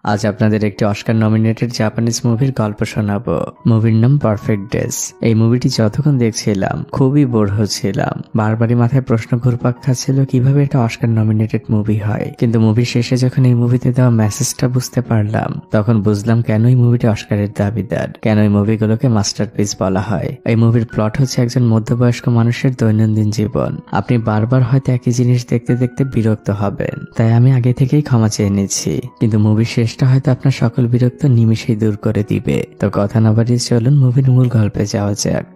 আজ আপনাদের একটি অস্কার নমিনেটেড জাপানিজ মুভির গল্প শোনাবো। মুভির নাম পারফেক্ট ডেজ। এই মুভিটি যতক্ষণ দেখছিলাম খুবই বোর হচ্ছিলাম। বারবারই মাথায় প্রশ্ন ঘুরপাক খাচ্ছিল কিভাবে এটা অস্কার নমিনেটেড মুভি হয়। কিন্তু মুভির শেষে যখন এই মুভিতে দেওয়া মেসেজটা বুঝতে পারলাম, তখন বুঝলাম কেন এই মুভিটি অস্কারের দাবিদার, কেন এই মুভিগুলোকে মাস্টারপিস বলা হয়। এই মুভির প্লট হচ্ছে একজন মধ্যবয়স্ক মানুষের দৈনন্দিন জীবন। আপনি বারবার হয়তো একই জিনিস দেখতে দেখতে বিরক্ত হবেন, তাই আমি আগে থেকেই ক্ষমা চেয়ে নিচ্ছি। কিন্তু মুভির শেষটা হয়তো আপনার সকল বিরক্ত নিমিষেই দূর করে দিবে। তো কথা না বাড়িয়ে চলুন মুভির মূল গল্পে যাওয়া যাক।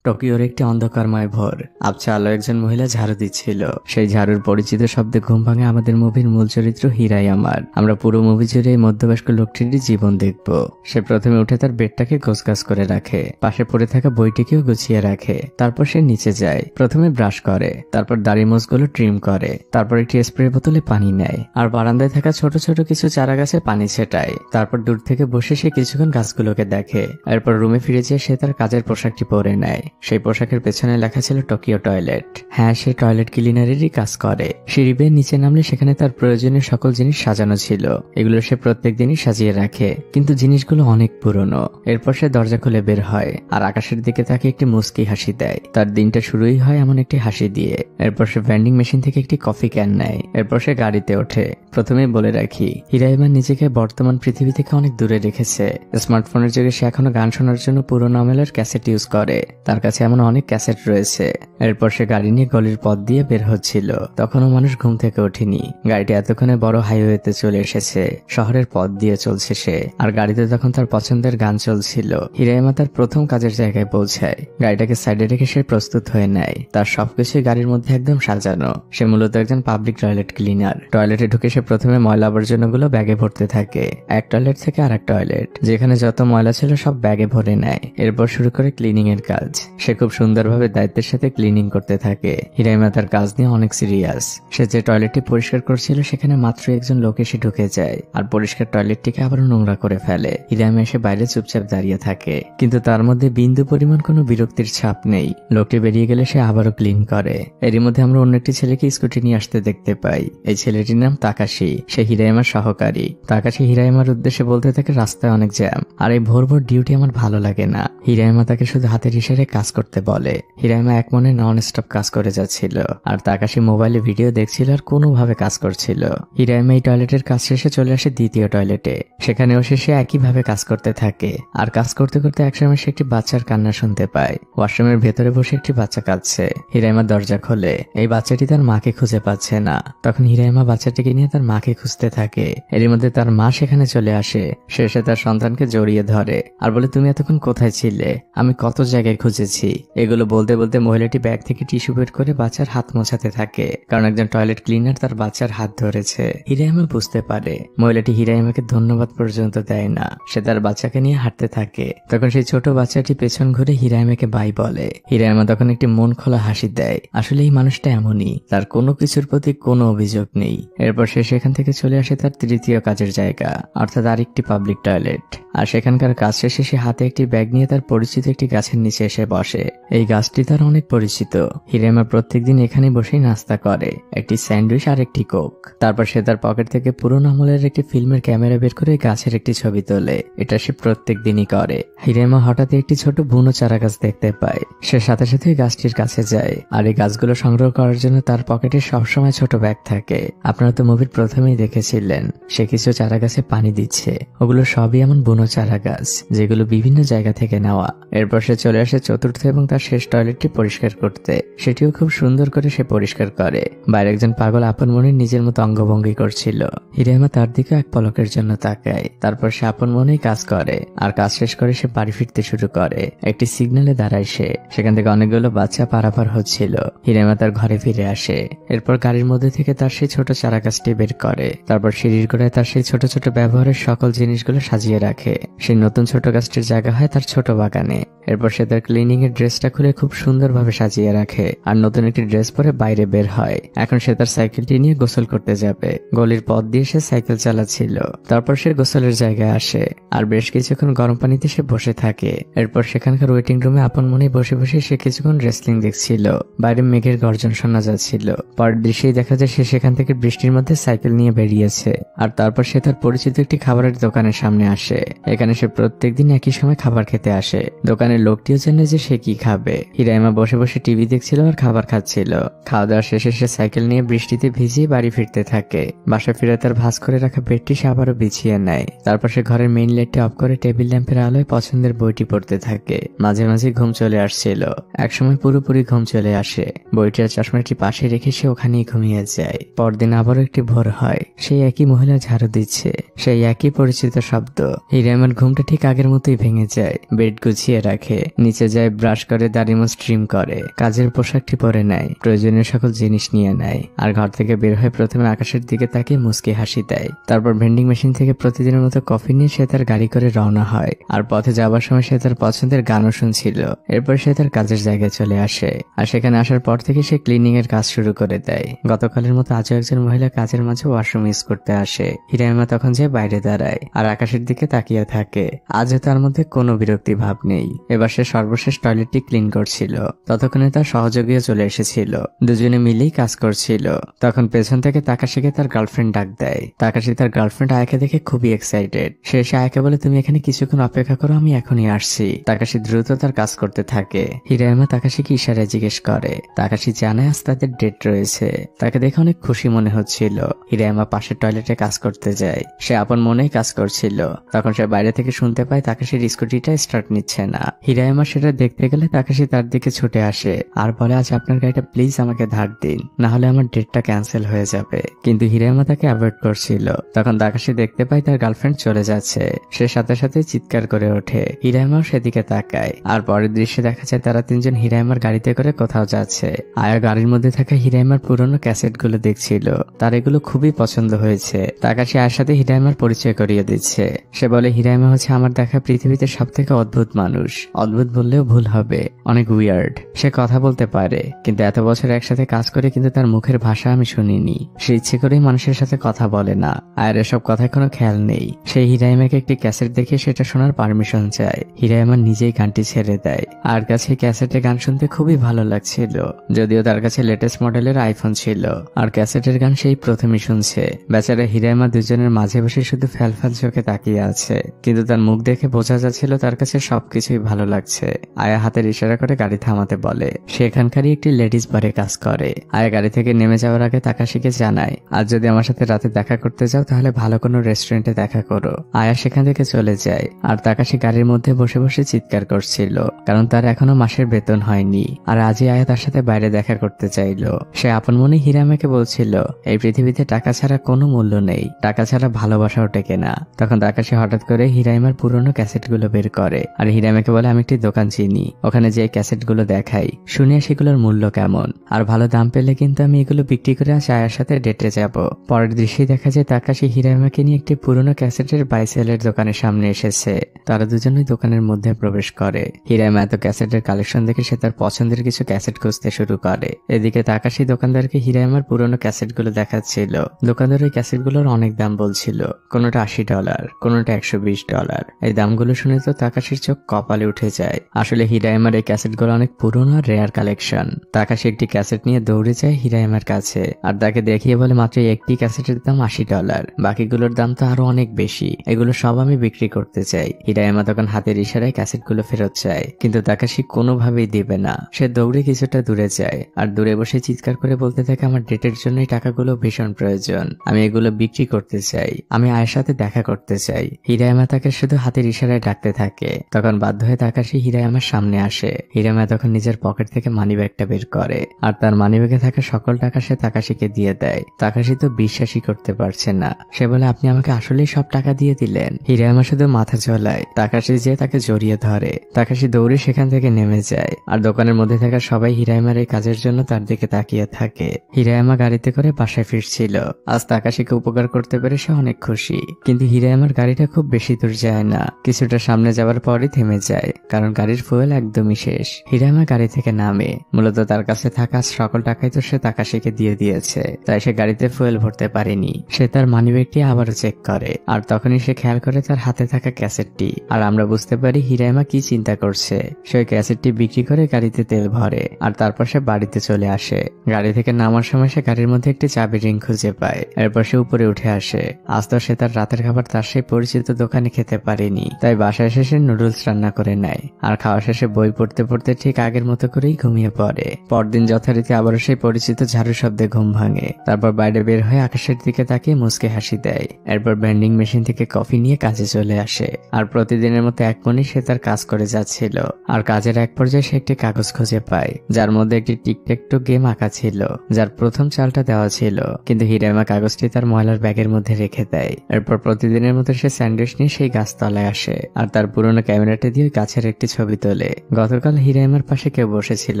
টোকিওর একটি অন্ধকারময় ভোর। আবছা আলো একজন মহিলা ঝাড়ু দিচ্ছিল। সেই ঝাড়ুর পরিচিত শব্দে ঘুম ভাঙে আমাদের মুভির মূল চরিত্র হিরায়ামার। আমরা পুরো মুভি জুড়ে এই মধ্যবয়স্ক লোকটিরই জীবন দেখব। সে প্রথমে উঠে তার বেডটাকে গোছগাছ করে রাখে, পাশে পড়ে থাকা বইটিকেও গুছিয়ে রাখে। তারপর সে নিচে যায়, প্রথমে ব্রাশ করে, তারপর দাড়ি মোছগুলো ট্রিম করে, তারপর একটি স্প্রে বোতলে পানি নেয় আর বারান্দায় থাকা ছোট ছোট কিছু চারা গাছে পানি ছেটায়। তারপর দূর থেকে বসে সে কিছুক্ষণ গাছগুলোকে দেখে। এরপর রুমে ফিরে যেয়ে সে তার কাজের পোশাকটি পরে নেয়। সেই পোশাকের পেছনে লেখা ছিল টোকিও টয়লেট। হ্যাঁ, সে টয়লেট ক্লিনারেরই কাজ করে। সিঁড়ি বেয়ে নিচে নামলে সেখানে তার প্রয়োজনীয় সকল জিনিস সাজানো ছিল। এগুলো সে প্রত্যেক দিনই সাজিয়ে রাখে, কিন্তু জিনিসগুলো অনেক পুরনো। এরপর সে দরজা খুলে বের হয় আর আকাশের দিকে তাকে একটি মুচকি হাসি দেয়। তার দিনটা শুরুই হয় এমন একটি হাসি দিয়ে। এরপর সে ভেন্ডিং মেশিন থেকে একটি কফি ক্যান নেয়। এরপর সে গাড়িতে ওঠে। প্রথমেই বলে রাখি, হিরাইমা নিজেকে বর্তমান পৃথিবী থেকে অনেক দূরে রেখেছে। স্মার্টফোনের যুগে সে এখনো গান শোনার জন্য পুরোনো আমলের ক্যাসেট ইউজ করে। তার কাছে এমন অনেক ক্যাসেট রয়েছে। এরপর সে গাড়ি নিয়ে গলির পথ দিয়ে বের হচ্ছিল। তখনও মানুষ ঘুম থেকে ওঠেনি। গাড়িটি এতক্ষণে বড় হাইওয়েতে চলে এসেছে। শহরের পথ দিয়ে চলছে সে। আর গাড়িতে তখন তার পছন্দের গান চলছিল। হিরাইমা তার প্রথম কাজের জায়গায় পৌঁছায়। গাড়িটাকে সাইডে রেখে সে প্রস্তুত হয়ে নেয়। তার সবকিছুই গাড়ির মধ্যে একদম সাজানো। সে মূলত একজন পাবলিক টয়লেট ক্লিনার। টয়লেটে ঢুকে সে প্রথমে ময়লা আবর্জনাগুলো ব্যাগে ভরতে থাকে। এক টয়লেট থেকে আরেক টয়লেট, যেখানে যত ময়লা ছিল সব ব্যাগে ভরে নেয়। এরপর শুরু করে ক্লিনিং এর কাজ। সে খুব সুন্দরভাবে দায়িত্বের সাথে ক্লিনিং করতে থাকে। হিরাইমা তার কাজ নিয়ে অনেক সিরিয়াস। সে যে টয়লেটটি পরিষ্কার করছিল সেখানে মাত্র একজন লোক এসে ঢুকে যায় আর পরিষ্কার টয়লেটটিকে আবার নোংরা করে ফেলে। হিরাইমা এসে বাইরে চুপচাপ দাঁড়িয়ে থাকে, কিন্তু তার মধ্যে বিন্দু পরিমাণ কোনো বিরক্তির ছাপ নেই। লোকটি বেরিয়ে গেলে সে আবারও ক্লিন করে। এরই মধ্যে আমরা অন্য একটি ছেলেকে স্কুটি নিয়ে আসতে দেখতে পাই। এই ছেলেটির নাম তাকাশি। সে হিরাইমার সহকারী। তাকাশি হিরাইমার উদ্দেশ্যে বলতে থাকে, রাস্তায় অনেক জ্যাম আর এই ভোর ভোর ডিউটি আমার ভালো লাগে না। হিরাইমা তাকে শুধু হাতের ইশারায় কাজ করতে বলে। হিরাইমা এক মনে নন স্টপ কাজ করে যাচ্ছিল আর তাকাশি মোবাইলে ভিডিও দেখছিল আর কোনোভাবে কাজ করছিল। হিরাইমা এই টয়লেটের কাজ শেষে চলে আসে দ্বিতীয় টয়লেটে। সেখানেও সে একইভাবে কাজ করতে থাকে। আর কাজ করতে করতে একসময় সে একটি বাচ্চার কান্না শুনতে পায়। ওয়াশরুমের ভেতরে বসে একটি বাচ্চা কাঁদছে। হিরাইমা দরজা খোলে। এই বাচ্চাটি তার মাকে খুঁজে পাচ্ছে না। তখন হিরাইমা বাচ্চাটিকে নিয়ে তার মাকে খুঁজতে থাকে। এর মধ্যে তার মা সেখানে চলে আসে। সে এসে তার সন্তানকে জড়িয়ে ধরে আর বলে, তুমি এতক্ষণ কোথায় ছিলে? আমি কত জায়গায় খুঁজেছি। এগুলো বলতে বলতে মহিলাটি ব্যাগ থেকে টিস্যু বের করে বাচ্চার হাত মোছাতে থাকে, কারণ একজন টয়লেট ক্লিনার তার বাচ্চার হাত ধরেছে। হিরাইমা বুঝতে পারে। মহিলাটি হিরাইমাকে ধন্যবাদ পর্যন্ত দেয় না। সে তার বাচ্চাকে নিয়ে হাঁটতে থাকে। তখন সেই ছোট বাচ্চাটি পেছন ঘুরে হিরাইমাকে বাই বলে। হিরাইমা তখন একটি মন খোলা হাসি দেয়। আসলে এই মানুষটা এমনই, তার কোনো কিছুর প্রতি কোনো অভিযোগ নেই। এরপর সে সেখান থেকে চলে আসে তার তৃতীয় কাজের জায়গা, অর্থাৎ আরেকটি পাবলিক টয়লেট। আর সেখানকার কাজ শেষে সে হাতে একটি ব্যাগ নিয়ে তার পরিচিত একটি গাছের নিচে এসে বসে। এই গাছটি তার অনেক পরিচিত। হিরাইমা প্রত্যেকদিন এখানে বসেই নাস্তা করে, একটি স্যান্ডউইচ আর একটি কোক। তারপর সে তার পকেট থেকে পুরোনো আমলের একটি ফিল্মের ক্যামেরা বের করে গাছের একটি ছবি তোলে। এটা সে প্রত্যেক দিনই করে। হিরাইমা হঠাৎ একটি ছোট বুনো চারা গাছ দেখতে পায়। সে সাথে সাথে গাছটির কাছে যায় আর এই গাছগুলো সংগ্রহ করার জন্য তার পকেটে সবসময় ছোট ব্যাগ থাকে। আপনারা তো মুভির প্রথমেই দেখেছিলেন সে কিছু চারা গাছে পানি দিচ্ছে। ওগুলো সবই এমন বুনো চারা গাছ, যেগুলো বিভিন্ন জায়গা থেকে নেওয়া। এরপর সে চলে আসে চতুর্থ এবং তার শেষ টয়লেটটি পরিষ্কার করতে। সেটিও খুব সুন্দর করে সে পরিষ্কার করে। বাইরে একজন পাগল আপন মনে নিজের মতো অঙ্গভঙ্গি করছিল। হিরাইমা তার দিকে এক পলকের জন্য তাকায়। তারপর সে আপন মনেই কাজ করে আর কাজ শেষ করে সে বাড়ি ফিরতে শুরু করে। একটি সিগন্যালে দাঁড়ায় সে। সেখান থেকে অনেকগুলো বাচ্চা পারাপার হচ্ছিল। হিরাইমা তার ঘরে ফিরে আসে। এরপর গাড়ির মধ্যে থেকে তার সেই ছোট চারা গাছটি বের করে। তারপর সিঁড়ির গোড়ায় তার সেই ছোট ছোট ব্যবহারের সকল জিনিসগুলো সাজিয়ে রাখে। সেই নতুন ছোট গাছটির জায়গা হয় তার ছোট বাগানে। এরপর সে তার ক্লিনিং এর ড্রেসটা খুলে খুব সুন্দরভাবে সাজিয়ে রাখে আর নতুন একটি ড্রেস পরে বাইরে বের হয়। এখন সে তার সাইকেলটি নিয়ে গোসল করতে যাবে। গলির পথ দিয়ে সে সাইকেল চালাচ্ছিল। তারপর সে গোসলের জায়গায় আসে আর বেশ কিছুক্ষণ গরম পানিতে সে বসে থাকে। এরপর সেখানকার ওয়েটিং রুমে আপন মনে বসে বসে সে কিছুক্ষণ রেসলিং দেখছিল। বাইরে মেঘের গর্জন শোনা যাচ্ছিল। পরের দৃশ্যেই দেখা যায় সে সেখান থেকে বৃষ্টির মধ্যে সাইকেল নিয়ে বেরিয়েছে। আর তারপর সে তার পরিচিত একটি খাবারের দোকানের সামনে আসে। এখানে সে প্রত্যেকদিন একই সময় খাবার খেতে আসে। দোকানের লোকটিও জানে যে সে কি খাবে। হিরাইমা বসে বসে টিভি দেখছিল আর খাবার খাচ্ছিল। খাওয়া দাওয়া শেষে সে সাইকেল নিয়ে বৃষ্টিতে ভিজিয়ে বাড়ি ফিরতে থাকে। বাসা ফিরে তার ভাঁজ করে রাখা বেডটি সে আবারও বিছিয়ে নেয়। তারপর সে ঘরের মেইন লাইটটি অফ করে টেবিল ল্যাম্পের আলোয় পছন্দের বইটি পড়তে থাকে। মাঝে মাঝে ঘুম চলে আসছিল। একসময় পুরোপুরি ঘুম চলে আসে। বইটি আর চশমাটি পাশে রেখে সে ওখানেই ঘুমিয়ে যায়। পরদিন আবারও একটি ভোর হয়। সেই একই মহিলা ঝাড়ু দিচ্ছে, সেই একই পরিচিত শব্দ। হিরাইমার ঘুমটা ঠিক আগের মতোই ভেঙে যায়। বেড গুছিয়ে রাখে, নিচে যায়, ব্রাশ করে, দাড়ি মুছ ট্রিম করে, কাজের পোশাকটি পরে নেয়, প্রয়োজনীয় সকল জিনিস নিয়ে নেয় আর ঘর থেকে বের হয়ে প্রথমে আকাশের দিকে তাকিয়ে মুচকি হাসি দেয়। তারপর ভেন্ডিং মেশিন থেকে প্রতিদিনের মতো কফি নিয়ে সে তার গাড়ি করে রওনা হয়। আর পথে যাবার সময় সে তার পছন্দের গানও শুনছিল। এরপর সে তার কাজের জায়গায় চলে আসে আর সেখানে আসার পর থেকে সে ক্লিনিং এর কাজ শুরু করে দেয়। গতকালের মতো আজও একজন মহিলা কাজের মাঝে ওয়াশরুম ইউজ করতে আসে। হিরাইমা তখন যে বাইরে দাঁড়ায় আর আকাশের দিকে তাকিয়ে থাকে। আজও তার মধ্যে কোনো বিরক্তি ভাব নেই। এবার সে সর্বশেষ টয়লেটটি ক্লিন করছিল। ততক্ষণে তার সহযোগীও চলে এসেছিল। দুজনে মিলেই কাজ করছিল। তখন পেছন থেকে তাকাশিকে তার গার্লফ্রেন্ড ডাক দেয়। তাকাশি তার গার্লফ্রেন্ড আয়াকে দেখে খুবই এক্সাইটেড। সে এসে আয়াকে বলে, তুমি এখানে কিছুক্ষণ অপেক্ষা করো, আমি এখনই আসছি। তাকাশি দ্রুত তার কাজ করতে থাকে। হিরাইমা তাকাশিকে ইশারায় জিজ্ঞেস করে। তাকাশি জানে আজ তাদের ডেট রয়েছে। তাকে দেখে অনেক খুশি মনে হচ্ছিল। হিরাইমা পাশের টয়লেটে কাজ করতে যায়। সে আপন মনেই কাজ করছিল। তখন সে বাইরে থেকে শুনতে পায় তাকাশির স্কুটিটা স্টার্ট নিচ্ছে না। হিরাইমা সেটা দেখতে গেলে তাকাশি তার দিকে ছুটে আসে আর বলে, আজ আপনার গাড়িটা প্লিজ আমাকে ধার দিন, না হলে আমার ডেটটা ক্যান্সেল হয়ে যাবে। কিন্তু হিরাইমা তাকে অ্যাভয়েড করছিল। তখন তাকাশি দেখতে পায় তার গার্লফ্রেন্ড চলে যাচ্ছে। সে সাথে সাথে চিৎকার করে ওঠে। হিরাইমাও সেদিকে তাকায় আর পরের দৃশ্যে দেখা যায় তারা তিনজন হিরাইমার গাড়িতে করে কোথাও যাচ্ছে। আয়া গাড়ির মধ্যে থাকা হিরাইমার পুরনো ক্যাসেটগুলো দেখছিল। তার এগুলো খুবই পছন্দ হয়েছে। তাকাশি আয়ের সাথে হিরাইমার পরিচয় করিয়ে দিচ্ছে। সে বলে, হিরাইমা হচ্ছে আমার দেখা পৃথিবীতে সবথেকে অদ্ভুত মানুষ। অদ্ভুত বললেও ভুল হবে, অনেক উইয়ার্ড। সে কথা বলতে পারে, কিন্তু এত বছর একসাথে কাজ করে কিন্তু তার মুখের ভাষা আমি শুনিনি। সে ইচ্ছে করেই মানুষের সাথে কথা বলে না। আয়ের এসব কথায় কোনো খেয়াল নেই। সে হিরাইমাকে একটি ক্যাসেট দেখে সেটা শোনার পারমিশন চায়। হিরাইমা নিজেই গানটি ছেড়ে দেয়। আর কাছে ক্যাসেটে গান শুনতে খুবই ভালো লাগছিল। যদিও তার কাছে লেটেস্ট মডেলের আইফোন ছিল আর ক্যাসেটের গান সেই প্রথমই শুনছে। বেচারা হিরাইমা দুজনের মাঝে বসে শুধু ফ্যালফ্যাল চোখে তাকিয়ে আছে, কিন্তু তার মুখ দেখে বোঝা যাচ্ছিল তার কাছে সবকিছুই ভালো লাগছে। আয়া হাতের ইশারা করে গাড়ি থামাতে বলে। সে এখানকারই একটি লেডিস বারে কাজ করে। আয়া গাড়ি থেকে নেমে যাওয়ার আগে তাকাশিকে জানায়, আজ যদি আমার সাথে রাতে দেখা করতে যাও তাহলে ভালো কোনো রেস্টুরেন্টে দেখা করো। আয়া সেখান থেকে চলে যায় আর তাকাশি গাড়ির মধ্যে বসে বসে চিৎকার করছিল, কারণ তার এখনো মাসের বেতন হয়নি। আর আজই আয়া তার সাথে বাইরে দেখা করতে চাইলো। সে আপন মনে হিরাইমাকে বলছিল, এই পৃথিবীতে টাকা ছাড়া কোনো মূল্য নেই, টাকা ছাড়া ভালোবাসাও টেকে না। তখন তাকাশি হঠাৎ করে হিরাইমার পুরনো ক্যাসেটগুলো বের করে আর হিরাইমাকে বলে, আমি একটি দোকান চিনি, ওখানে যে ক্যাসেটগুলো দেখাই, শুনে সেগুলোর মূল্য কেমন, আর ভালো দাম পেলে কিন্তু আমি এগুলো বিক্রি করে আজ আয়ার সাথে ডেটে যাব। পরের দৃশ্যে দেখা যায় তাকাশি হিরাইমাকে নিয়ে একটি পুরনো ক্যাসেটের বাইসেলের দোকানের সামনে এসেছে। তারা দুজনেই দোকানের মধ্যে প্রবেশ করে। হিরাইমা এত ক্যাসেটের কালেকশন দেখে সে তার পছন্দের কিছু ক্যাসেট খুঁজতে শুরু করে। এদিকে তাকাশি দোকানদারকে হিরাইমার পুরনো ক্যাসেটগুলো দেখাচ্ছিল। দোকানদার ওই ক্যাসেটগুলোর অনেক দাম বলছিল, কোনোটা $80, কোনোটা $120। এই দামগুলো শুনে তো তাকাশির চোখ কপালে উঠে যায়। আসলে হিরাইমার এই ক্যাসেটগুলো অনেক পুরনো আর রেয়ার কালেকশন। তাকাশি একটি ক্যাসেট নিয়ে দৌড়ে যায় হিরাইমার কাছে আর তাকে দেখিয়ে বলে, মাত্র একটি ক্যাসেটের দাম $80, বাকিগুলোর দাম তো আরো অনেক বেশি, এগুলো সব আমি বিক্রি করতে চাই। হিরাইমা তখন হাতের ইশারায় ক্যাসেটগুলো ফেরত চায়, কিন্তু তাকাশি কোনোভাবেই দিবে না। সে দৌড়ে কিছুটা দূরে যায় আর দূরে বসে চিৎকার করে বলতে থাকে, আমার ডেটের জন্য এই টাকাগুলো ভীষণ প্রয়োজন, আমি এগুলো বিক্রি করতে চাই, আমি আয়ের সাথে দেখা করতে চাই। হিরাইমা তাকে শুধু হাতের ইশারায় ডাকতে থাকে। তখন বাধ্য হয়ে তাকাশি হিরাইমার সামনে আসে। হিরাইমা তখন নিজের পকেট থেকে মানিব্যাগটা বের করে আর তার মানিব্যাগে থাকা সকল টাকা সে তাকাশিকে দিয়ে দেয়। তাকাশি তো বিশ্বাসই করতে পারছে না। সে বলে, আপনি আমাকে আসলেই সব টাকা দিয়ে দিলেন? হিরাইমা শুধু মাথা ঝোলায়। তাকাশি যে তাকে জড়িয়ে ধরে। তাকাশি দৌড়ে সেখান থেকে নেমে যায় আর দোকানের মধ্যে থাকা সবাই হিরাইমার এই কাজের জন্য তার দিকে তাকিয়ে থাকে। হিরাইমা গাড়িতে করে বাসায় ফিরছিল। আজ তাকাশিকে উপকার করতে পেরে সে অনেক খুশি, কিন্তু হিরাইমার গাড়িটা খুব বেশি বেশি দূর যায় না, কিছুটা সামনে যাওয়ার পরই থেমে যায়, কারণ গাড়ির ফুয়েল একদমই শেষ। হিরায়মা গাড়ি থেকে নামে। মূলত তার কাছে থাকা সকল টাকাই তো সে তাকাশিকে দিয়ে দিয়েছে, তাই সে গাড়িতে ফুয়েল ভরতে পারেনি। সে তার মানিব্যাগটি আবারও চেক করে, আর তখনই সে খেয়াল করে তার হাতে থাকা ক্যাসেটটি। আর আমরা বুঝতে পারি হিরায়মা কি চিন্তা করছে। সে ওই ক্যাসেটটি বিক্রি করে গাড়িতে তেল ভরে, আর তারপর সে বাড়িতে চলে আসে। গাড়ি থেকে নামার সময় সে গাড়ির মধ্যে একটি চাবি রিং খুঁজে পায়। এরপর সে উপরে উঠে আসে। আজ তো সে তার রাতের খাবার তার সেই পরিচিত দোকানে খেতে পারেনি, তাই বাসায় এসে সে নুডলস রান্না করে নেয়। আর খাওয়া শেষে বই পড়তে পড়তে ঠিক আগের মতো করেই ঘুমিয়ে পড়ে। পরদিন যথারীতি আবারও সেই পরিচিত ঝাড়ু শব্দে ঘুম ভাঙে। তারপর বাইরে বের হয়ে আকাশের দিকে তাকিয়ে মুচকে হাসি দেয়। এরপর ভেন্ডিং মেশিন থেকে কফি নিয়ে কাজে চলে আসে। আর প্রতিদিনের মতো এক মনে সে তার কাজ করে যাচ্ছিল। আর কাজের এক পর্যায়ে সে একটি কাগজ খুঁজে পায়, যার মধ্যে একটি টিকটেকটো গেম আঁকা ছিল, যার প্রথম চালটা দেওয়া ছিল। কিন্তু হিরায়মা কাগজটি তার ময়লার ব্যাগের মধ্যে রেখে দেয়। এরপর প্রতিদিনের মতো সে স্যান্ডউইচ নিয়ে সেই গাছতলায় আসে, আর তার পুরোনো ক্যামেরাটি দিয়ে গাছের একটি ছবি তোলে। গতকাল হিরায়মার পাশে কেউ বসেছিল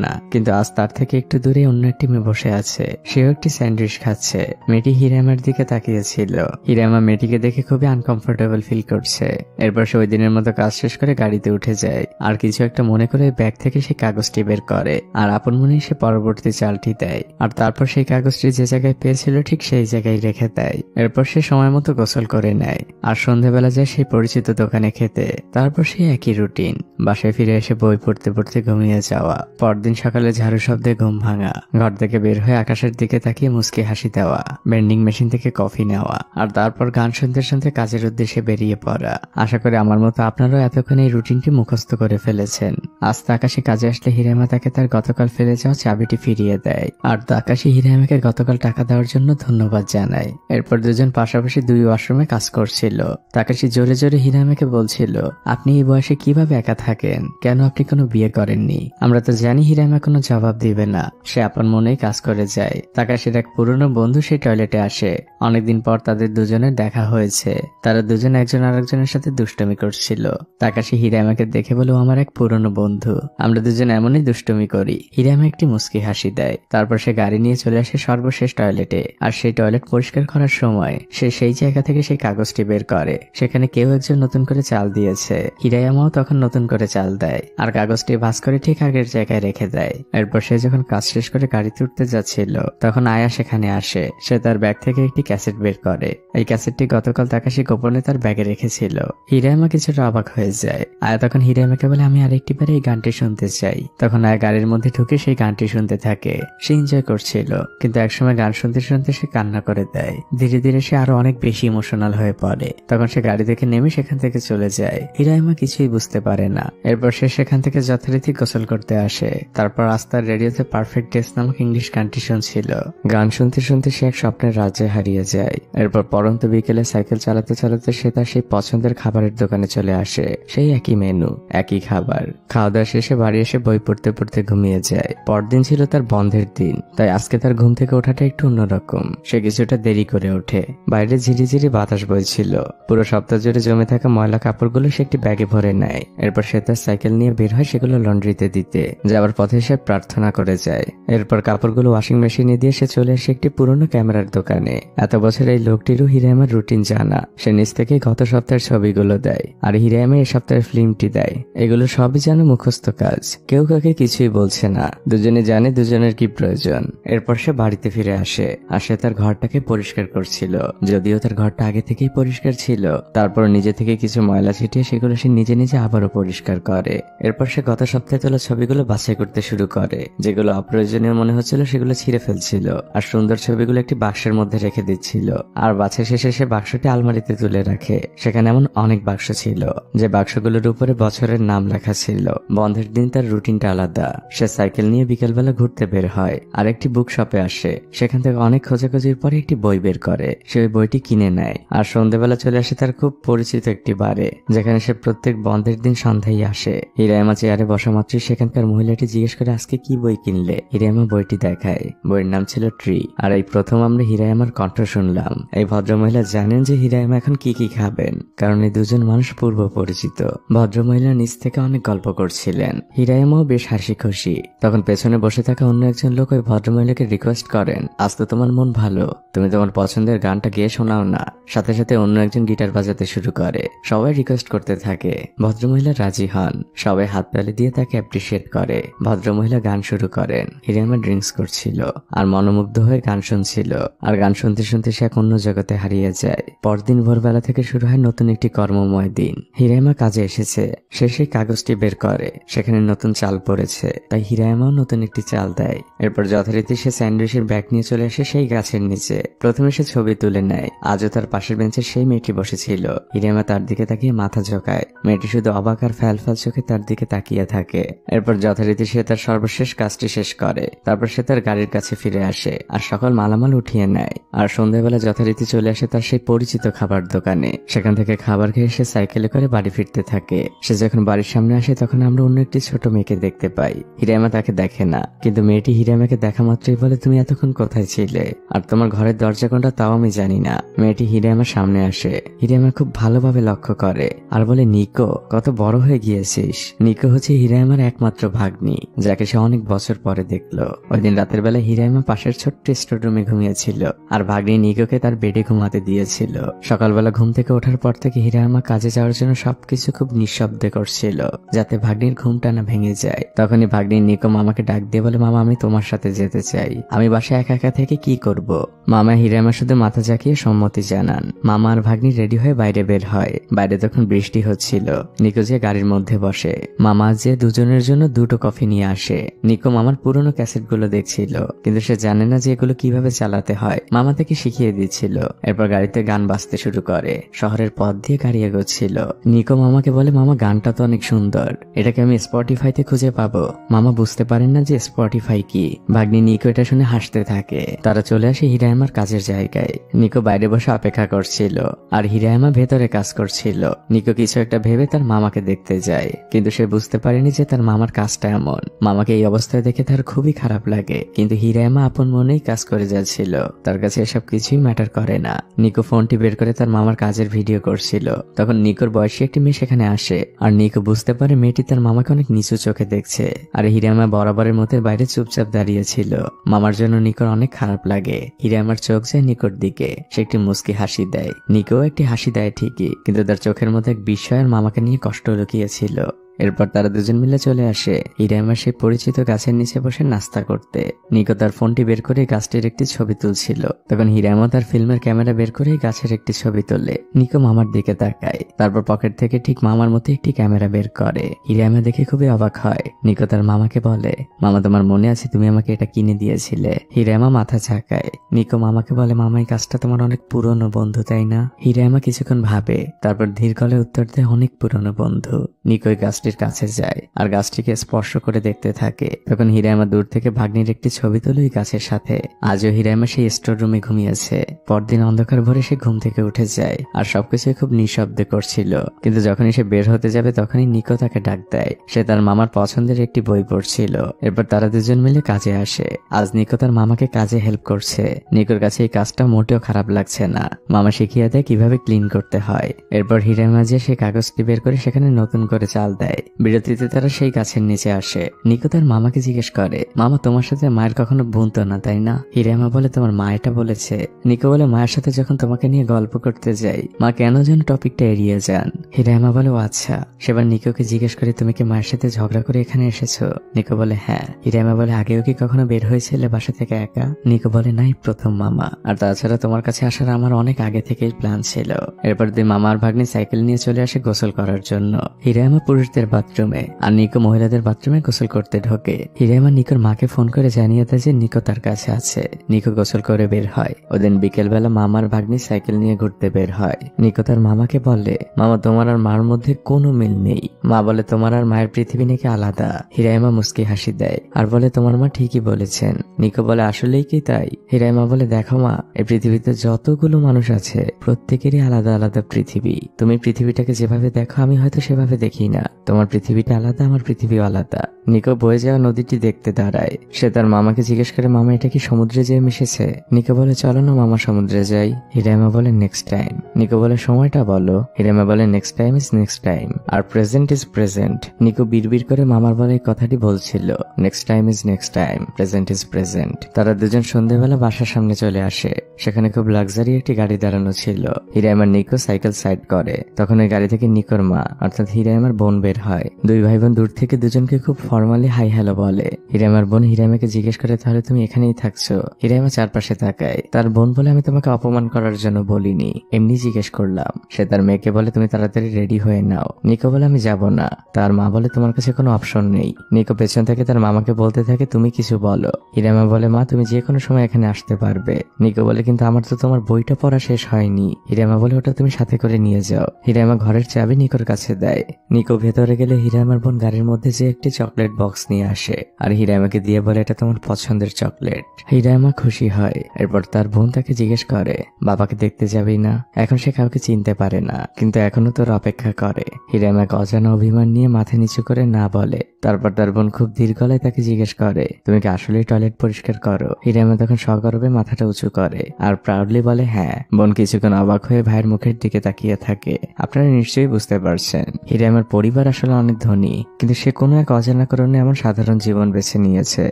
না, কিন্তু আজ তার থেকে একটু দূরে অন্য একটি মেয়ে বসে আছে। সেও একটি স্যান্ডউইচ খাচ্ছে। মেয়েটি হিরায়মার দিকে তাকিয়েছিল। হিরায়মা মেয়েটিকে দেখে খুবই আনকমফোর্টেবল ফিল করছে। এরপর সে ওই দিনের মতো কাজ শেষ করে গাড়িতে উঠে যায়, আর কিছু একটা মনে করে ব্যাগ থেকে সে কাগজটি বের করে, আর আপন মনেই সে পরবর্তী চালটি দেয়। আর তারপর সেই কাগজটি যে জায়গায় পেয়েছিল ঠিক সেই জায়গায় রেখে দেয়। এরপর সে সময় মতো গোসল করে নেয়, আর সন্ধ্যাবেলা যায় সেই পরিচিত দোকানে খেতে। তারপর সে একই রুটিন, বাসায় ফিরে এসে বই পড়তে পড়তে ঘুমিয়ে যাওয়া। পরদিন সকালে ঝাড়ু শব্দে ঘুম ভাঙা, ঘর থেকে বের হয়ে আকাশের দিকে তাকিয়ে মুচকি হাসি দেওয়া, ভেন্ডিং মেশিন থেকে কফি নেওয়া, আর তারপর গান শুনতে শুনতে কাজের উদ্দেশ্যে বেরিয়ে পড়া। আশা করি আমার মতো আপনারাও এতক্ষণ এই রুটিনটি মুখস্থ করে ফেলেছেন। আজ তাকাশি কাজে আসলে হিরায়মা তাকে তার গতকাল ফেলে যাওয়া চাবিটি ফিরিয়ে দেয়, আর তাকাশি হিরায়মাকে গতকাল টাকা দেওয়ার জন্য ধন্যবাদ জানায়। এরপর দুজন পাশাপাশি দুই ওয়াশরুমে কাজ করছিল। তাকাশি জোরে জোরে হিরায়মাকে বলছিল, আপনি এই বয়সে কিভাবে একা থাকেন? কেন আপনি কোনো বিয়ে করেননি? আমরা তো জানি হিরায়মা কোনো জবাব দিবে না, সে আপন মনেই কাজ করে যায়। তাকাশির এক পুরনো বন্ধু সেই টয়লেটে আসে। অনেকদিন পর তাদের দুজনের দেখা হয়েছে। তারা দুজন একজন আরেকজনের সাথে দুষ্টুমি করছিল। তাকাশি হিরায়মাকে দেখে বলে, আমার এক পুরনো বন্ধু, আমরা দুজন এমনই দুষ্টুমি করি। হিরায়মা একটি মুচকি হাসি দেয়। তারপর সে গাড়ি নিয়ে চলে আসে সর্বশেষ টয়লেটে। আর সেই টয়লেট পরিষ্কার করার সময় সে সেই জায়গা থেকে সেই কাগজটি বের করে। সেখানে কেউ একজন নতুন করে চাল দিয়েছে। হিরায়মাও তখন নতুন করে চাল দেয়, আর কাগজটি ভাঁজ করে ঠিক আগের জায়গায় রেখে দেয়। এরপর সে যখন কাজ শেষ করে গাড়িতে উঠতে যাচ্ছিল, তখন আয়া সেখানে আসে। সে তার ব্যাগ থেকে একটি ক্যাসেট বের করে। এই ক্যাসেটটি গতকাল তাকাশি গোপনে তার ব্যাগে রেখেছিল। হিরায়মা কিছুটা অবাক হয়ে যায়। আয়া তখন হিরায়মাকে বলে, আমি আরেকটি বারে এই গানটি শুনতে চাই। তখন আয়া গাড়ির মধ্যে ঢুকে সেই গানটি শুনতে থাকে। সে এনজয় করছিল, কিন্তু একসময় গান শুনতে শুনতে সে কান্না করে দেয়। ধীরে ধীরে সে আরো অনেক বেশি ইমোশনাল হয়ে পড়ে। তখন সে গাড়ি থেকে নেমে সেখান থেকে চলে যায়। হিরায়মা কিছুই বুঝতে পারে না। এরপর সে সেখান থেকে যথারীতি গোসল করতে আসে। তারপর রাস্তার রেডিওতে পারফেক্ট ডেস নামক ইংলিশ গানটি শুনছিল। গান শুনতে শুনতে সে এক স্বপ্নের রাজ্যে হারিয়ে যায়। এরপর পরন্ত বিকেলে সাইকেল চালাতে চালাতে সে তার সেই পছন্দের খাবারের দোকানে চলে আসে। সেই একই মেনু, একই খাবার। খাওয়া দাওয়া শেষে বাড়ি এসে বই পড়তে পড়তে ঘুমিয়ে যায়। পরদিন ছিল তার বন্ধের দিন, তাই আজকে তার ঘুম থেকে ওঠাটা একটু অন্যরকম। সে কিছুটা দেরি করে ওঠে। বাইরে ঝিরিঝিরি বাতাস বইছিল। পুরো সপ্তাহ জুড়ে জমে থাকা ময়লা কাপড়গুলো সে একটি ব্যাগে ভরে নেয়। এরপর সে তার সাইকেল নিয়ে বের হয় সেগুলো লন্ড্রিতে দিতে। যাওয়ার পথে সে প্রার্থনা করে যায়। এরপর কাপড়গুলো ওয়াশিং মেশিনে দিয়ে সে চলে আসে একটি পুরনো ক্যামেরার দোকানে। এত বছর এই লোকটিরও হিরায়মার রুটিন জানা। সে নিজ থেকে গত সপ্তাহের ছবিগুলো দেয়, আর হিরায়মা এই সপ্তাহের ফিল্মটি দেয়। এগুলো সবই যেন মুখস্থ কাজ, কেউ কাউকে কিছুই বলছে না। দুজনে জানে দুজনের কি প্রয়োজন। এরপর সে বাড়িতে ফিরে আসে, আর সে তার ঘরটাকে পরিষ্কার করছিল। যদিও তার ঘরটা আগে থেকেই পরিষ্কার ছিল, তারপর নিজে থেকে কিছু ময়লা ছিটিয়ে সেগুলো সে নিজে নিজে আবারও পরিষ্কার করে। এরপর সে গত সপ্তাহে তোলা ছবিগুলো বাছাই করতে শুরু করে। যেগুলো অপ্রয়োজনীয় মনে হচ্ছিল সেগুলো ছিঁড়ে ফেলছিল, আর সুন্দর ছবিগুলো একটি বাক্সের মধ্যে রেখে দিচ্ছিল। আর বাছাই শেষে সে বাক্সটি আলমারিতে তুলে রাখে। সেখানে এমন অনেক বাক্স ছিল যে বাক্সগুলোর উপরে বছরের নাম লেখা ছিল। বন্ধের দিন তার রুটিনটা আলাদা। সে সাইকেল নিয়ে বিকেলবেলা ঘুরতে বের হয়, আর একটি বুক শপে আসে। সেখান থেকে অনেক খোঁজাখুঁজির পরে একটি বই বের করে। সে ওই বইটি কিনে নেয়, আর সন্ধ্যাবেলা চলে আসে তার খুব পরিচিত একটি বারে, যেখানে সে প্রত্যেক বন্ধের দিন সন্ধ্যায় কথাই আসে। হিরায়ামা চেয়ারে বসা মাত্রই সেখানকার মহিলাটি জিজ্ঞেস করে আজকে কি বই কিনলে। হিরায়ামা বইটি দেখায়, বইয়ের নাম ছিল ট্রি। আর এই প্রথম আমরা হিরায়ামার কণ্ঠ শুনলাম। এই ভদ্রমহিলা জানেন যে হিরায়ামা এখন কি কি খাবেন, কারণ এই দুজন মানুষ পূর্ব পরিচিত। ভদ্রমহিলা নিচ থেকে অনেক গল্প করছিলেন, হিরায়ামাও বেশ হাসি খুশি। তখন পেছনে বসে থাকা অন্য একজন লোক ওই ভদ্রমহিলাকে রিকোয়েস্ট করেন, আজ তো তোমার মন ভালো, তুমি তোমার পছন্দের গানটা গেয়ে শোনাও না। সাথে সাথে অন্য একজন গিটার বাজাতে শুরু করে। সবাই রিকোয়েস্ট করতে থাকে, ভদ্রমহিলা রাজি হন। সবাই হাততালি দিয়ে তাকে অ্যাপ্রিসিয়েট করে। ভদ্রমহিলা গান শুরু করেন। হিরায়ামা ড্রিঙ্কস করছিল আর মনোমুগ্ধ হয়ে গান শুনছিল। আর গান শুনতে শুনতে সে এক অন্য জগতে হারিয়ে যায়। পরদিন ভোরবেলা থেকে শুরু হয় নতুন একটি কর্মময় দিন। হিরায়ামা কাজে এসেছে। সে সেই কাগজটি বের করে, সেখানে নতুন চাল পড়েছে, তাই হিরায়ামাও নতুন একটি চাল দেয়। এরপর যথারীতি সে স্যান্ডউইচের ব্যাগ নিয়ে চলে আসে সেই গাছের নিচে। প্রথমে সে ছবি তুলে নেয়। আজও তার পাশের বেঞ্চে সেই মেয়েটি বসেছিল। হিরায়ামা তার দিকে তাকিয়ে মাথা ঝোঁকায়। মেয়েটি শুধু অবাক আর ফ্যালফ্যাল চোখে তার দিকে তাকিয়ে থাকে। এরপর যথারীতি সে তার সর্বশেষ কাজটি শেষ করে। তারপর সে তার গাড়ির কাছে ফিরে আসে আর সকল মালামাল উঠিয়ে নেয়। আর সন্ধ্যাবেলা যথারীতি চলে আসে তার সেই পরিচিত খাবার দোকানে। সেখান থেকে খাবার খেয়ে সে সাইকেলে করে বাড়ি ফিরতে থাকে। সে যখন বাড়ির সামনে আসে তখন আমরা অন্য একটি ছোট মেয়েকে দেখতে পাই। হিরায়ামা তাকে দেখে না, কিন্তু মেয়েটি হিরায়ামাকে দেখা মাত্রই বলে, তুমি এতক্ষণ কোথায় ছিলে, আর তোমার ঘরের দরজা কোনটা তাও আমি জানি না। মেয়েটি হিরায়ামার সামনে আসে। হিরায়ামা খুব ভালোভাবে লক্ষ্য করে আর বলে, নিকো, কত বড় হয়ে গিয়েছিস। নিকো হচ্ছে হিরায়ামার একমাত্র ভাগ্নি, যাকে সে অনেক বছর পরে দেখলো। ওই দিন রাতের বেলা হিরায়ামা পাশের ছোট্ট স্টোররুমে ঘুমিয়েছিল আর ভাগ্নি নিকোকে তার বেডে ঘুমাতে দিয়েছিল। সকালবেলা ঘুম থেকে ওঠার পর থেকে হিরায়ামা কাজে যাওয়ার জন্য সবকিছু খুব নিঃশব্দে করছিল, যাতে ভাগ্নির ঘুমটা না ভেঙে যায়। তখনই ভাগ্নি নিকো মামাকে ডাক দিয়ে বলে, মামা, আমি তোমার সাথে যেতে চাই। আমি বাসায় একা একা থেকে কি করব। মামা হিরায়ামার শুধু মাথা ঝাঁকিয়ে সম্মতি জানান। মামা আর ভাগ্নি রেডি হয়ে বাইরে বের হয়। বাইরে তখন বৃষ্টি হচ্ছিল। নিকো যে গাড়ির মধ্যে বসে। মামা যে দুজনের জন্য দুটো কফি নিয়ে আসে। নিকো মামার পুরনো ক্যাসেটগুলো দেখছিল, কিন্তু সে জানে না যে এগুলো কিভাবে চালাতে হয়। মামা থেকে শিখিয়ে দিচ্ছিল। এরপর গাড়িতে গান বাজতে শুরু করে। শহরের পথ দিয়ে গাড়ি এগোচ্ছিল। নিকো মামাকে বলে, মামা, গানটা তো অনেক সুন্দর, এটাকে আমি স্পটিফাইতে খুঁজে পাবো। মামা বুঝতে পারেন না যে স্পটিফাই কি। ভাগ্নি নিকো এটা শুনে হাসতে থাকে। তারা চলে আসে হিরায়ামার কাজের জায়গায়। নিকো বাইরে বসে অপেক্ষা করছিল আর হিরায়ামা ভেতরে কাজ করছিল। নিকো কিছু একটা ভেবে তার মামাকে দেখতে যায়, কিন্তু সে বুঝতে পারেনি যে তার মামার কাজটা এমন। মামাকে এই অবস্থায় দেখে তার খুবই খারাপ লাগে, কিন্তু হিরায়ামা আপন মনেই কাজ করে যাচ্ছিল। তার কাছে এসব কিছুই ম্যাটার করে না। নিকো ফোনটি বের করে তার মামার কাজের ভিডিও করছিল। তখন নিকোর বয়সী একটি মেয়ে সেখানে আসে আর নিকো বুঝতে পারে মেয়েটি তার মামাকে অনেক নিচু চোখে দেখছে। আর হিরায়ামা বরাবরের মতো বাইরে চুপচাপ দাঁড়িয়েছিল। মামার জন্য নিকোর অনেক খারাপ লাগে। হিরায়ামার চোখ যায় নিকোর দিকে। সে একটি মুস্কি হাসি দেয়। নিকো একটি হাসি দেয় ঠিকই, কিন্তু তার চোখের মধ্যে এক বিস্ময়ের মামাকে নিয়ে কষ্ট লুকিয়েছিল। এরপর তারা দুজন মিলে চলে আসে হিরায়ামার সেই পরিচিত গাছের নিচে বসে নাস্তা করতে। নিকো তার ফোনটি বের করে গাছটির একটি ছবি তুলছিল। তখন হিরায়ামা তার ফিল্মের ক্যামেরা বের করে গাছের একটি ছবি তোলে। নিকো মামার দিকে তাকায়, তারপর পকেট থেকে ঠিক মামার মতো একটি ক্যামেরা বের করে। হিরায়ামা দেখে খুবই অবাক হয়। নিকো তার মামাকে বলে, মামা, তোমার মনে আছে তুমি আমাকে এটা কিনে দিয়েছিলে? হিরায়ামা মাথা ঝাঁকায়। নিকো মামাকে বলে, মামা, এই গাছটা তোমার অনেক পুরনো বন্ধু, তাই না? হিরায়ামা কিছুক্ষণ ভাবে, তারপর ধীর গলায় উত্তর দেয়, অনেক পুরনো বন্ধু। নিকো গাছটির কাছে যায় আর গাছটিকে স্পর্শ করে দেখতে থাকে। তখন হিরায়ামা দূর থেকে ভাগ্নির একটি ছবি তোলে ওই গাছের সাথে। আজও হিরায়ামা সেই স্টোর রুমে ঘুমিয়েছে। পরদিন অন্ধকার ভরে সে ঘুম থেকে উঠে যায় আর সবকিছু খুব নিঃশব্দে করছিল। কিন্তু যখনই সে বের হতে যাবে তখনই নিকো তাকে ডাক দেয়। সে তার মামার পছন্দের একটি বই পড়ছিল। এরপর তারা দুজন মিলে কাজে আসে। আজ নিকো তার মামাকে কাজে হেল্প করছে। নিকোর কাছে এই কাজটা মোটেও খারাপ লাগছে না। মামা শিখিয়ে দেয় কিভাবে ক্লিন করতে হয়। এরপর হিরায়ামা যে সে কাগজটি বের করে সেখানে নতুন করে চাল দেয়। বিরতিতে তারা সেই গাছের নিচে আসে। নিকো তার মামাকে জিজ্ঞেস করে, মামা, তোমার সাথে মায়ের কখনো বুনতো না, তাই না? হিরায়ামা বলে, তোমার মা এটা বলেছে? নিকো বলে, মায়ের সাথে যখন তোমাকে নিয়ে গল্প করতে যাই মা কেন যেন টপিকটা এড়িয়ে যান। হিরায়ামা বলে, ও আচ্ছা। সেবার নিকোকে জিজ্ঞেস করে, তুমি কি মায়ের সাথে ঝগড়া করে এখানে এসেছো? নিকো বলে, হ্যাঁ। হিরায়ামা বলে, আগেও কি কখনো বের হয়েছিলে বাসা থেকে একা? নিকো বলে, নাই, প্রথম মামা। আর তাছাড়া তোমার কাছে আসার আমার অনেক আগে থেকেই প্ল্যান ছিল। এরপর দুই মামা আর ভাগ্নি সাইকেল নিয়ে চলে আসে গোসল করার জন্য। হিরায়ামা পুরুষদের বাথরুমে আর নিকো মহিলাদের বাথরুমে গোসল করতে ঢোকে। হিরায়ামা নিকোর মাকে ফোন করে জানিয়ে দেয় যে নিকো তার কাছে আছে। নিকো গোসল করে বের হয়। ওদিন বিকেল বেলা মামার ভাগ্নি সাইকেল নিয়ে ঘুরতে বের হয়। নিকো তার মামাকে বলে, মামা, তোমার আর মার মধ্যে কোনো মিল নেই। মা বলে, তোমার আর মায়ের পৃথিবী নাকি আলাদা। হিরায়ামা মুস্কি হাসি দেয় আর বলে, তোমার মা ঠিকই বলেছেন। নিকো বলে, আসলেই কি তাই? হিরায়ামা বলে, দেখো মা, এই পৃথিবীতে যতগুলো মানুষ আছে প্রত্যেকেরই আলাদা আলাদা পৃথিবী। তুমি পৃথিবীটাকে যেভাবে দেখো আমি হয়তো সেভাবে দেখি না। তোমার পৃথিবীটা আলাদা, আমার পৃথিবী আলাদা। নিকো বয়ে যাওয়া নদীটি দেখতে দাঁড়ায়। সে তার মামাকে জিজ্ঞেস করে, মামা এটা কি সমুদ্রে যেয়ে মিশেছে? নিকো বলে, চলো না মামা সমুদ্রে যাই। হিরাইমা বলে, নেক্সট টাইম। নিকো বলে, সময়টা বলো। হিরাইমা বলে, next time is next time, আর প্রেজেন্ট ইজ প্রেজেন্ট। নিকো বিড়বিড় করে মামার বলে এই কথাটি বলছিল, next time is next time, present is present. তারা দুজন সন্ধ্যেবেলা বাসার সামনে চলে আসে। সেখানে খুব লাক্সারি একটি গাড়ি দাঁড়ানো ছিল। হিরাইমার নিকো সাইকেল সাইড করে। তখন ওই গাড়ি থেকে নিকোর মা অর্থাৎ হিরাইমার বোন বের হয়। দুই ভাই বোন দূর থেকে দুজনকে খুব ফর্মালি হাই হ্যালো বলে। হিরাইমার বোন হিরাইমাকে জিজ্ঞেস করে, তাহলে তুমি এখানেই থাকছো? হিরাইমা চারপাশে তাকায়। তার বোন বলে, আমি তোমাকে অপমান করার জন্য বলিনি, এমনি জিজ্ঞেস করলাম। সে তার মেয়েকে বলে, তুমি তাড়াতাড়ি রেডি হয়ে নাও। নিকো বলে, আমি যাব না। তার মা বলে, তোমার কাছে কোনো অপশন নেই। নিকো পেছন থেকে তার মামাকে বলতে থাকে, তুমি কিছু বলো। হিরাইমা বলে, মা তুমি যে কোনো সময় এখানে আসতে পারবে। নিকো বলে, কিন্তু আমার তো তোমার বইটা পড়া শেষ হয়নি। হিরাইমা বলে, ওটা তুমি সাথে করে নিয়ে যাও। হিরাইমা ঘরের চাবি নিকোর কাছে দেয়। নিকো ভেতরে গেলে হিরাইমার বোন গাড়ির মধ্যে যে একটি চকলেট বক্স নিয়ে আসে আর হিরাইমাকে দিয়ে বলে, এটা তোমার পছন্দের চকলেট। হিরাইমা খুশি হয়। এরপর তার বোন তাকে জিজ্ঞেস করে, বাবাকে দেখতে যাবি না? এখন সে কাউকে চিনতে পারে না, কিন্তু এখনো তোর অপেক্ষা করে। হিরাইমাকে অজানা অভিমান নিয়ে মাথা নিচু করে না বলে। তারপর তার বোন খুব ধীর গলায় তাকে জিজ্ঞেস করে, তুমি কি আসলেই টয়লেট পরিষ্কার করো? হিরাইমা তখন সগর্বে মাথাটা উঁচু করে আর প্রাউডলি বলে, হ্যাঁ। বোন কিছুক্ষণ অবাক হয়ে ভাইয়ের মুখের দিকে তাকিয়ে থাকে। আপনারা নিশ্চয়ই বুঝতে পারছেন, হিরাইমার পরিবার আসলে অনেক ধনী, কিন্তু সে কোনো এক অজানা কারণে এমন সাধারণ জীবন বেছে নিয়েছে।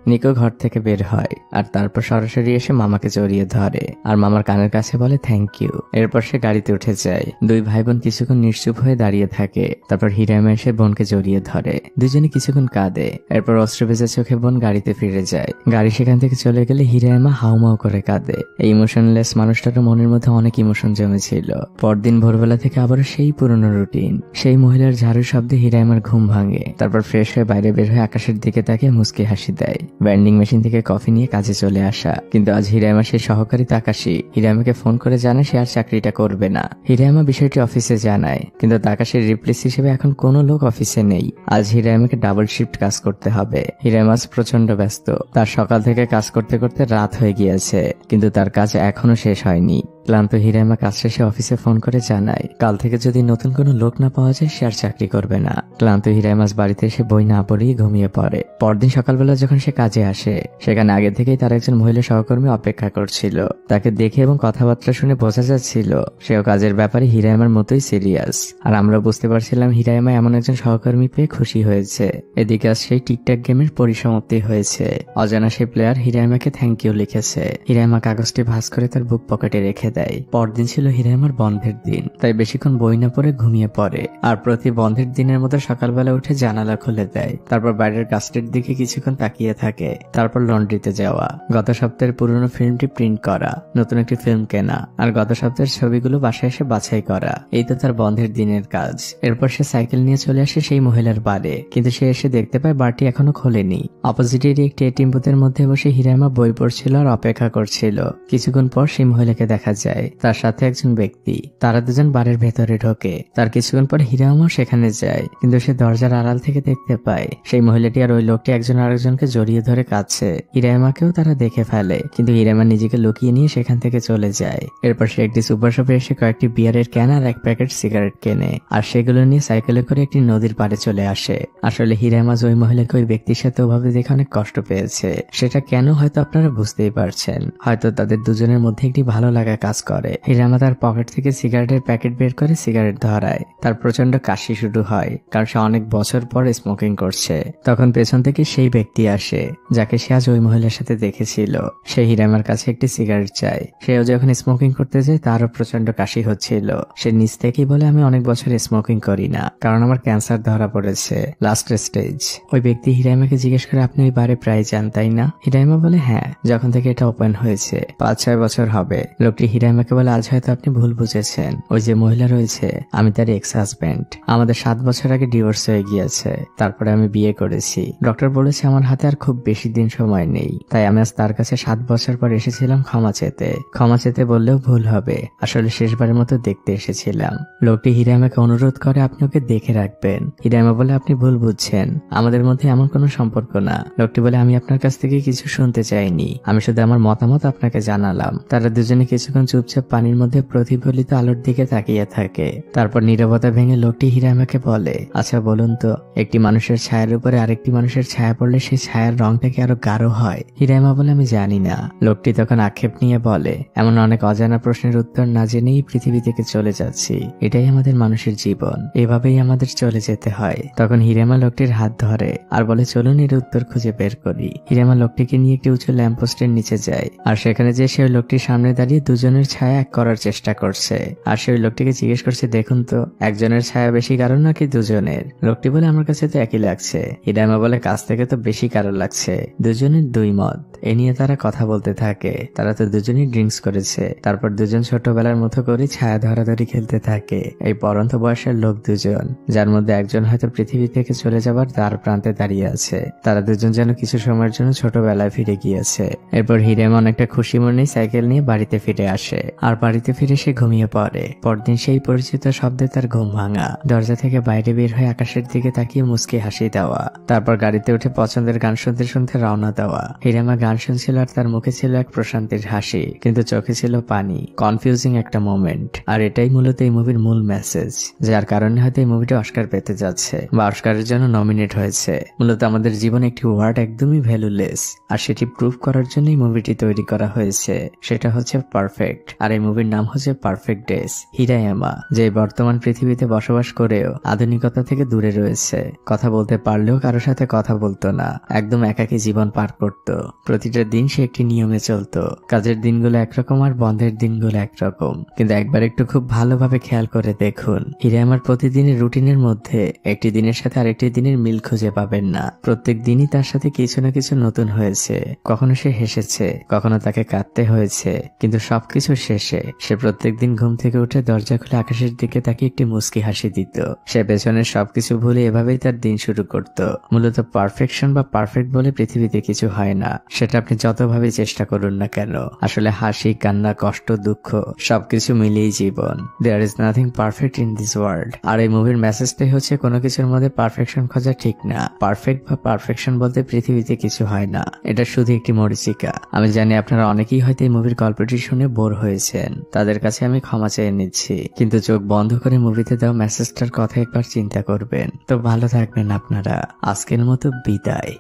নিকো ঘর থেকে বের হয় আর তারপর সরাসরি এসে মামাকে জড়িয়ে ধরে আর মামার কানের কাছে বলে থ্যাংক ইউ। এরপর সে গাড়িতে উঠে যায়। দুই ভাই বোন কিছুক্ষণ নিশ্চুপ হয়ে দাঁড়িয়ে থাকে। তারপর হিরাইমা এসে বোনকে জড়িয়ে ধরে। দুজনে কিছুক্ষণ কাঁদে। এরপর অস্ত্র ভেজা চোখে বোন গাড়িতে ফিরে যায়। গাড়ি সেখান থেকে চলে গেলে হিরাইমা হাউমাউ করে কাঁদে। এই ইমোশনলেস মানুষটার মনের মধ্যে অনেক ইমোশন জমেছিল। পরদিন ভোরবেলা থেকে আবারও সেই পুরনো রুটিন। সেই মহিলার ঝাড়ুর শব্দে হিরাইমার ঘুম ভাঙে। তারপর ফ্রেশ হয়ে বাইরে বের হয়ে আকাশের দিকে তাকিয়ে মুচকি হাসি দেয়। ব্যান্ডিং মেশিন থেকে কফি নিয়ে কাজে চলে আসা। কিন্তু আজ হিরাইমা সেই সহকারী তাকাশি হিরাইমাকে ফোন করে জানায় সে আর চাকরিটা করবে না। হিরাইমা বিষয়টি অফিসে জানায়, কিন্তু তাকাশির রিপ্লেস হিসেবে এখন কোনো লোক অফিসে নেই। আজ হিরাইমাকে ডাবল শিফট কাজ করতে হবে। হিরাইমা প্রচন্ড ব্যস্ত। তার সকাল থেকে কাজ করতে করতে রাত হয়ে গিয়েছে, কিন্তু তার কাজ এখনো শেষ হয়নি। ক্লান্ত হিরাইমা কাজ শেষে অফিসে ফোন করে জানায় কাল থেকে যদি নতুন কোনো লোক না পাওয়া যায় সে আর চাকরি করবে না। ক্লান্ত হিরাইমাস বাড়িতে এসে বই না পড়েই ঘুমিয়ে পড়ে। পরদিন সকালবেলা যখন সে কাজে আসে, সেখানে আগে থেকেই তার একজন মহিলা সহকর্মী অপেক্ষা করছিল। তাকে দেখে এবং কথাবার্তা শুনে বোঝা যাচ্ছিল সেও কাজের ব্যাপারে হিরাইমার মতোই সিরিয়াস। আর আমরা বুঝতে পারছিলাম হিরাইমা এমন একজন সহকর্মী পেয়ে খুশি হয়েছে। এদিকে আজ সেই টিকটক গেমের পরিসমাপ্তি হয়েছে। অজানা সেই প্লেয়ার হিরাইমাকে থ্যাংক ইউ লিখেছে। হিরাইমা কাগজটি ভাঁজ করে তার বুক পকেটে রেখে দেয়। পরদিন ছিল হিরাইমার বন্ধের দিন, তাই বেশিক্ষণ বই না পড়ে ঘুমিয়ে পড়ে। আর প্রতি বন্ধের দিনের মতো সকালবেলা উঠে জানালা খুলে দেয়। তারপর বাইরের গাছটির দিকে কিছুক্ষণ তাকিয়ে থাকে। তারপর লন্ড্রিতে যাওয়া, গত সপ্তাহের পুরনো ফিল্মটি প্রিন্ট করা, নতুন একটি ফিল্ম কেনা, আর গত সপ্তাহের ছবিগুলো বাসায় এসে বাছাই করা। এই তো তার বন্ধের দিনের কাজ। এরপর সে সাইকেল নিয়ে চলে আসে সেই মহিলার বারে, কিন্তু সে এসে দেখতে পায় বারটি এখনো খোলেনি। অপোজিটেরই একটি এটিএম বুথের মধ্যে বসে হিরাইমা বই পড়ছিল আর অপেক্ষা করছিল। কিছুক্ষণ পর সেই মহিলাকে দেখা যায়, তার সাথে একজন ব্যক্তি। তারা দুজন বারের ভেতরে ঢোকে। তার কিছুক্ষণ পর হিরাইমাও সেখানে যায়, কিন্তু সে দরজার আড়াল থেকে দেখতে পায় সেই মহিলাটি আর ওই লোকটি একজন আরেকজনকে জড়িয়ে ধরে কাঁদছে। হিরাইমাকেও তারা দেখে ফেলে, কিন্তু হিরাইমা নিজেকে লুকিয়ে নিয়ে সেখান থেকে চলে যায়। এরপর সে একটি সুপার শপে এসে কয়েকটি বিয়ারের ক্যান আর এক প্যাকেট সিগারেট কেনে, আর সেগুলো নিয়ে সাইকেলে করে একটি নদীর পাড়ে চলে আসে। আসলে হিরাইমা ওই মহিলাকে ওই ব্যক্তির সাথে ওভাবে দেখে অনেক কষ্ট পেয়েছে। সেটা কেন হয়তো আপনারা বুঝতেই পারছেন। হয়তো তাদের দুজনের মধ্যে একটি ভালো লাগা কাজ করে। হিরাইমা তার পকেট থেকে সিগারেটের প্যাকেট বের করে সিগারেট ধরায়। তার প্রচন্ড কাশি শুরু হয়, কারণ সে অনেক বছর পর স্মোকিং করছে। তখন পেছন থেকে সেই ব্যক্তি আসে যাকে সে আজ ওই মহিলার সাথে দেখেছিল। সে হিরাইমার কাছে একটি সিগারেট চায়। সেও যখন স্মোকিং করতে যায় তারও প্রচন্ড কাশি হচ্ছিল। সে নিজ থেকেই বলে, আমি অনেক বছর স্মোকিং করি না, কারণ আমার ক্যান্সার ধরা পড়েছে, লাস্ট স্টেজ। ওই ব্যক্তি হিরাইমাকে জিজ্ঞেস করে, আপনি ওই বারে প্রায় যান তাই না? হিরাইমা বলে, হ্যাঁ, যখন থেকে এটা ওপেন হয়েছে 5-6 বছর হবে। লোকটি হিরাইমাকে বলে, আজ হয়তো আপনি ভুল বুঝেছেন। ওই যে মহিলা রয়েছে আমি তার এক্স হাজব্যান্ড। আমাদের 7 বছর আগে ডিভোর্স হয়ে গিয়েছে, তারপরে আমি বিয়ে করেছি। ডক্টর বলেছে আমার হাতে আর খুব বেশি দিন সময় নেই, তাই আমি আজ তার কাছে 7 বছর পর এসেছিলাম ক্ষমা চেতে। ক্ষমা চেতে বললেও ভুল হবে, আসলে শেষবারের মতো দেখতে এসেছিলাম। লোকটি হিরাইমাকে অনুরোধ করে আপনি ওকে দেখে রাখবেন। হিরাইমা বলে, আপনি ভুল বুঝছেন, আমাদের মধ্যে এমন কোনো সম্পর্ক না। লোকটি বলে, আমি আপনার কাছ থেকে কিছু শুনতে চাইনি, আমি শুধু আমার মতামত আপনাকে জানালাম। তারা দুজনে কিছুক্ষণ চুপচাপ পানির মধ্যে প্রতিফলিত আলোর দিকে তাকিয়ে থাকে। তারপর নীরবতা ভেঙে লোকটি হিরাইমাকে বলে, আচ্ছা বলুন তো, একটি মানুষের ছায়ার উপরে আরেকটি মানুষের ছায়া পড়লে সেই ছায়ার রংটা কি আরো গাঢ় হয়? হিরাইমা বলে, আমি জানি না। লোকটি তখন আক্ষেপ নিয়ে বলে, এমন অনেক অজানা প্রশ্নের উত্তর না জেনেই পৃথিবী থেকে চলে যাচ্ছি। এটাই আমাদের মানুষের জীবন, এভাবেই আমাদের চলে যেতে হয়। তখন হিরাইমা লোকটির হাত ধরে আর বলে, চলুন এর উত্তর খুঁজে বের করি। হিরাইমা লোকটিকে নিয়ে একটি উঁচু ল্যাম্পপোস্টের নিচে যায় আর সেখানে যে সে লোকটির সামনে দাঁড়িয়ে দুজনের ছায়া এক করার চেষ্টা করছে। আর সেই লোকটিকে জিজ্ঞেস করছে, দেখুন তো, একজনের ছায়া বেশি কারণ নাকি দুজনের? লোকটি বলে, আমার কাছে তো একই লাগছে। হিরাইমা বলে, কাছ থেকে তো বেশি কারণ লাগছে। দুজনের দুই মত। এ নিয়ে তারা কথা বলতে থাকে। তারা তো দুজনই ড্রিঙ্কস করেছে। তারপর দুজন ছোটবেলার মতো করে ছায়া ধরাধরি খেলতে থাকে। এই পরন্ত বয়সের লোক দুজন, যার মধ্যে একজন হয়তো পৃথিবী থেকে চলে যাবার দ্বার প্রান্তে দাঁড়িয়ে আছে। তারা দুজন যেন কিছু সময়ের জন্য ছোটবেলায় ফিরে গিয়েছে। এরপর হিরাইমা অনেকটা খুশি মনে সাইকেল নিয়ে বাড়িতে ফিরে আসে আর বাড়িতে ফিরে সে ঘুমিয়ে পড়ে। পরদিন সেই পরিচিত শব্দে তার ঘুম ভাঙা। দরজা থেকে বাইরে বের হয়ে আকাশের দিকে তাকিয়ে মুচকি হাসি দেওয়া। তারপর গাড়িতে উঠে পছন্দের গান শুনতে শুনতে রওনা দেওয়া। হিরাইমা গান শুনছিল আর তার মুখে ছিল এক প্রশান্তির হাসি, কিন্তু চোখে ছিল পানি। কনফিউজিং একটা মোমেন্ট। আর এটাই মূলত এই মুভির মূল মেসেজ, যার কারণে হয়তো এই মুভিটা অস্কার পেতে যাচ্ছে বা অস্কারের জন্য নমিনেট হয়েছে। মূলত আমাদের জীবনে একটি ওয়ার্ড একদমই ভ্যালুলেস, আর সেটি প্রুভ করার জন্যই মুভিটি তৈরি করা হয়েছে। সেটা হচ্ছে পারফেক্ট। আর এই মুভির নাম হচ্ছে পারফেক্ট ডেজ। হিরাইমা, যে বর্তমান পৃথিবীতে বসবাস করেও আধুনিকতা থেকে দূরে রয়েছে, কথা বলতে পারলেও কারো সাথে কথা বলতো না, একদম একাকী জীবন পার করত। প্রতিটা দিন সে একটি নিয়মে চলতো। কাজের দিনগুলো একরকম আর বন্ধের দিনগুলো একরকম। কিন্তু একবার একটু খুব ভালোভাবে খেয়াল করে দেখুন, হিরাইমার প্রতিদিনের রুটিনের মধ্যে একটি দিনের সাথে আরেকটি দিনের মিল খুঁজে পাবেন না। প্রত্যেক দিনই তার সাথে কিছু না কিছু নতুন হয়েছে। কখনো সে হেসেছে, কখনো তাকে কাঁদতে হয়েছে, কিন্তু সবকিছু শেষে সে প্রত্যেক দিন ঘুম থেকে উঠে দরজা খুলে আকাশের দিকে তাকে একটি মুচকি হাসি দিত। সে পেছনের সবকিছু ভুলে এভাবেই তার দিন শুরু করত। মূলত পারফেকশন বা পারফেক্ট বলে পৃথিবীতে কিছু হয় না, সেটা আপনি যতভাবে চেষ্টা করুন না কেন। আসলে হাসি, কান্না, কষ্ট, দুঃখ সবকিছু মিলিয়েই জীবন। There is nothing perfect in this world. আর এই মুভির মেসেজটাই হচ্ছে, কোনো কিছুর মধ্যে পারফেকশন খোঁজা ঠিক না। পারফেক্ট বা পারফেকশন বলতে পৃথিবীতে কিছু হয় না, এটা শুধু একটি মরীচিকা। আমি জানি আপনারা অনেকেই হয়তো এই মুভির গল্পটি শুনে বোর হয়েছেন, তাদের কাছে আমি ক্ষমা চেয়ে নিচ্ছি। কিন্তু চোখ বন্ধ করে মুভিতে দেওয়া মেসেজটার কথা একবার চিন্তা করবেন। তো ভালো থাকবেন আপনারা। আজকের মতো বিদায়।